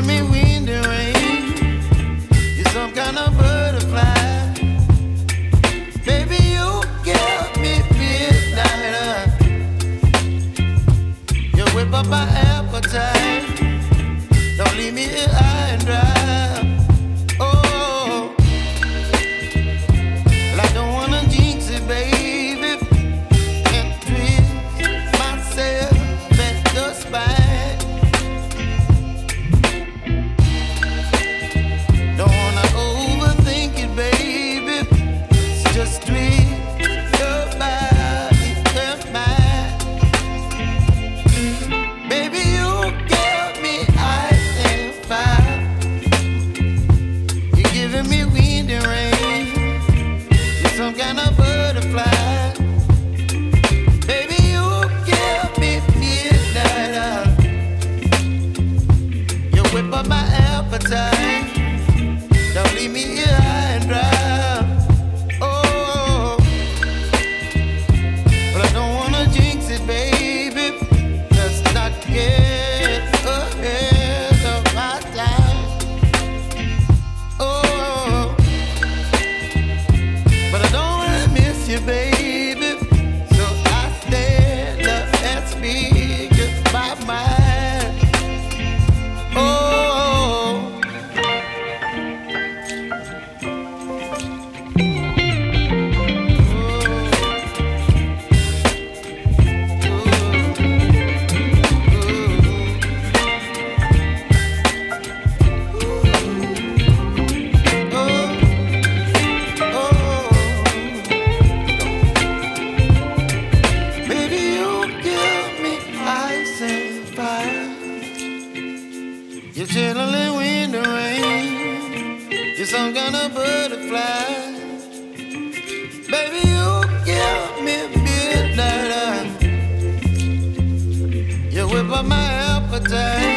giving me wind and rain. You're some kind of butterfly. Baby, you give me midnight. You whip up my appetite. Don't leave me here high and dry. Oh, well, I don't wanna jinx it, baby, and twist myself at the spine. Don't wanna overthink it, baby. It's just twist your body and mine. Baby, you give me ice and fire. You're giving me wind and rain. You're some kind of butterfly. Baby, you give me midnight. You whip up my appetite. Don't leave me here high and dry. Oh, but I don't wanna jinx it, baby. Let's not get ahead of my time. Oh, but I don't wanna miss you, baby. So I stand up and speak just my mind. Oh. You're chilling wind and rain. You're some kind of butterfly. Baby, you give me midnight. You whip up my appetite.